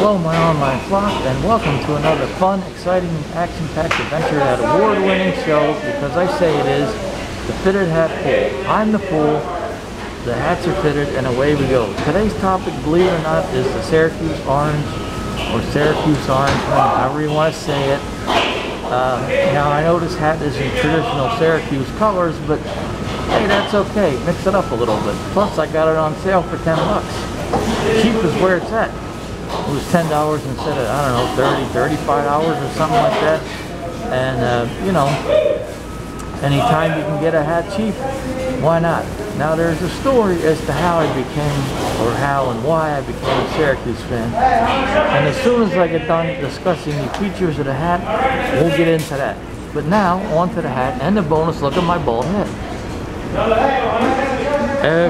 Hello my online flock, and welcome to another fun, exciting, action-packed adventure at award-winning show, because I say it is, the Fitted Hat Pool. I'm the fool, the hats are fitted, and away we go. Today's topic, believe it or not, is the Syracuse Orange, or Syracuse Orangemen, however you want to say it. Now I know this hat is in traditional Syracuse colors, but hey, that's okay. Mix it up a little bit. Plus I got it on sale for 10 bucks. Cheap is where it's at. It was $10 instead of, I don't know, $30, $35 or something like that. And, you know, anytime you can get a hat cheap, why not? Now there's a story as to how I became, or how and why I became a Syracuse fan. And as soon as I get done discussing the features of the hat, we'll get into that. But now, on to the hat and the bonus look at my bald head.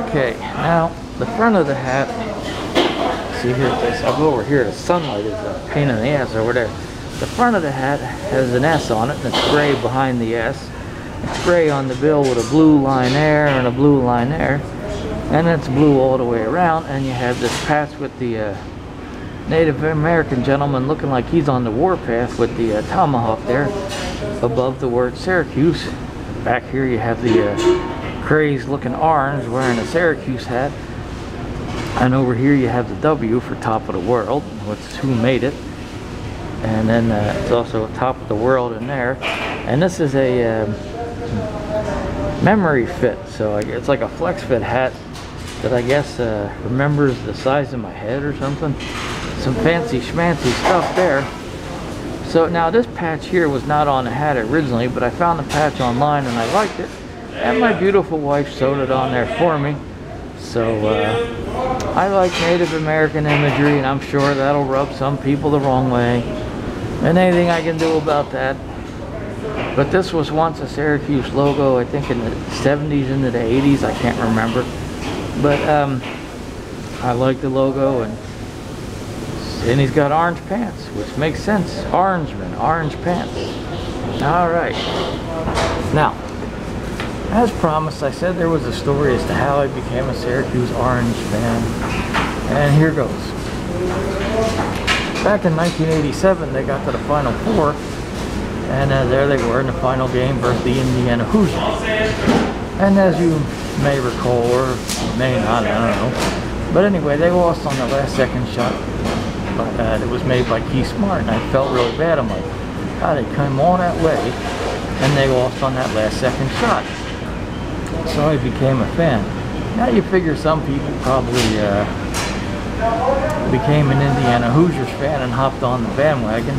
Okay, now the front of the hat. See here, I'll go over here. The sunlight is a pain in the ass over there. The front of the hat has an S on it, and it's gray behind the S. It's gray on the bill with a blue line there and a blue line there. And it's blue all the way around, and you have this patch with the Native American gentleman looking like he's on the warpath with the tomahawk there above the word Syracuse. Back here you have the crazed looking orange wearing a Syracuse hat. And over here you have the W for top of the world, which is who made it. And then it's also top of the world in there. And this is a memory fit, so it's like a flex fit hat that I guess remembers the size of my head or something. Some fancy schmancy stuff there. So now this patch here was not on the hat originally, but I found the patch online and I liked it. And my beautiful wife sewed it on there for me. So I like Native American imagery, and I'm sure that'll rub some people the wrong way. And anything I can do about that. But this was once a Syracuse logo, I think in the 70s into the 80s, I can't remember. But I like the logo, and he's got orange pants, which makes sense. Orangemen, orange pants. Alright. Now, as promised, I said there was a story as to how I became a Syracuse Orange fan, and here goes. Back in 1987, they got to the Final Four, and there they were in the final game versus the Indiana Hoosiers. And as you may recall, or may not, I don't know. But anyway, they lost on the last second shot, but it was made by Keith Smart, and I felt really bad. I'm like, God, they came all that way, and they lost on that last second shot. So I became a fan. Now you figure some people probably became an Indiana Hoosiers fan and hopped on the bandwagon.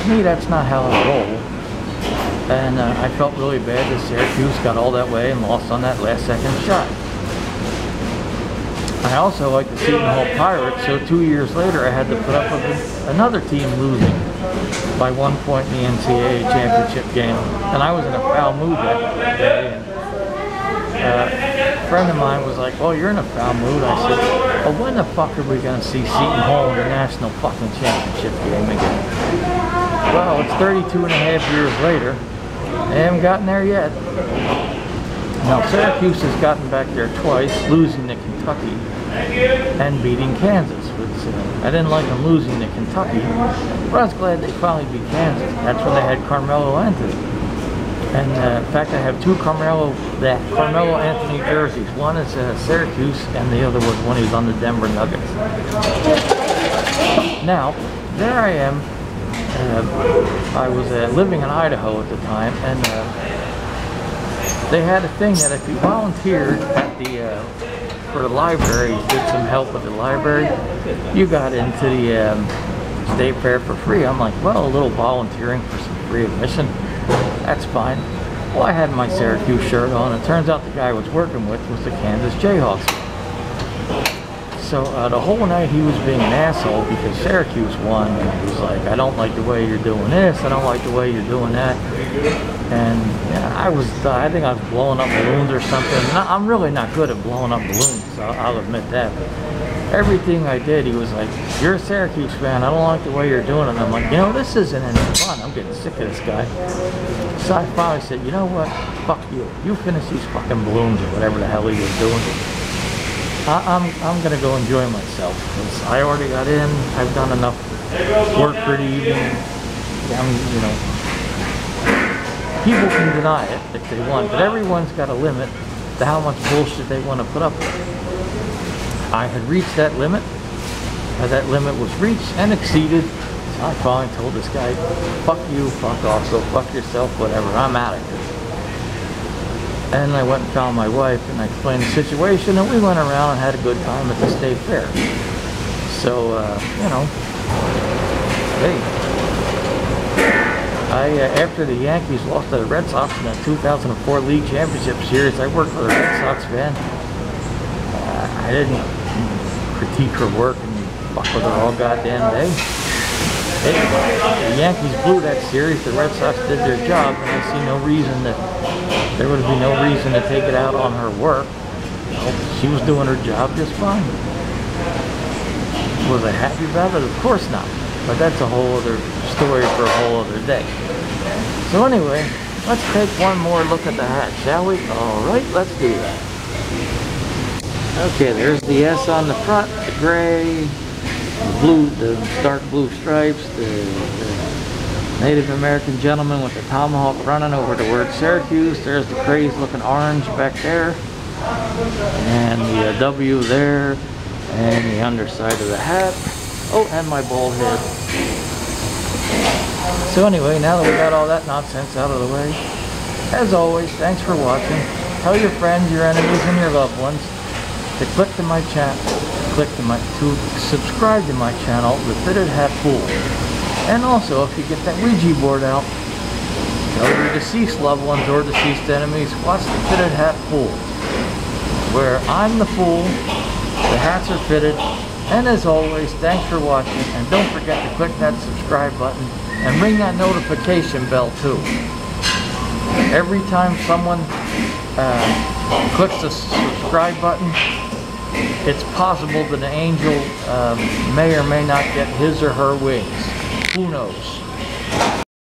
Me, that's not how I roll. And I felt really bad that Syracuse got all that way and lost on that last second shot. I also like the Seton Hall Pirates, so 2 years later I had to put up with another team losing by 1 point in the NCAA championship game. And I was in a foul mood that day. A friend of mine was like, well, you're in a foul mood. I said, well, when the fuck are we going to see Seton Hall in the national fucking championship game again? Well, it's 32 and a half years later. They haven't gotten there yet. Now, Syracuse has gotten back there twice, losing to Kentucky and beating Kansas. Which, I didn't like them losing to Kentucky, but I was glad they finally beat Kansas. That's when they had Carmelo Anthony. And in fact, I have two Carmelo Anthony jerseys. One is Syracuse, and the other was when he was on the Denver Nuggets. Now, there I am. I was living in Idaho at the time, and they had a thing that if you volunteered at the for the library, you did some help with the library, you got into the state fair for free. I'm like, well, a little volunteering for some free admission. That's fine. Well, I had my Syracuse shirt on. It turns out the guy I was working with was the Kansas Jayhawks. So the whole night he was being an asshole because Syracuse won. And he was like, I don't like the way you're doing this. I don't like the way you're doing that. And yeah, I think I was blowing up balloons or something. I'm really not good at blowing up balloons, so I'll admit that. But everything I did, he was like, you're a Syracuse fan, I don't like the way you're doing it. And I'm like, you know, this isn't any fun. I'm getting sick of this guy. So I finally said, you know what, fuck you. You finish these fucking balloons or whatever the hell he was doing. I'm gonna go enjoy myself. 'Cause I already got in. I've done enough work for the evening. You know, people can deny it if they want, but everyone's got a limit to how much bullshit they want to put up with. I had reached that limit. That limit was reached and exceeded. So I finally told this guy, "Fuck you, fuck off, go fuck yourself, whatever. I'm out of here." And I went and found my wife and I explained the situation, and we went around and had a good time at the state fair. So, you know, hey, after the Yankees lost to the Red Sox in the 2004 League Championship Series, I worked for the Red Sox, man. I didn't critique her work and fuck with her all goddamn day. Hey, the Yankees blew that series, the Red Sox did their job, and I see no reason that there would be no reason to take it out on her work. You know, she was doing her job just fine. Was I happy about it? Of course not. But that's a whole other story for a whole other day. So anyway, let's take one more look at the hat, shall we? Alright, let's do that. Okay, there's the S on the front, the gray, the blue, the dark blue stripes, the Native American gentleman with the tomahawk running over the word Syracuse. There's the crazy looking orange back there, and the W there, and the underside of the hat. Oh, and my bald head. So anyway, now that we got all that nonsense out of the way, as always, thanks for watching. Tell your friends, your enemies, and your loved ones to click to my channel, to subscribe to my channel, The Fitted Hat Pool. And also, if you get that Ouija board out, tell your deceased loved ones or deceased enemies, watch The Fitted Hat Pool, where I'm the fool, the hats are fitted, and as always, thanks for watching, and don't forget to click that subscribe button, and ring that notification bell too. Every time someone clicks the subscribe button, it's possible that an angel may or may not get his or her wings. Who knows?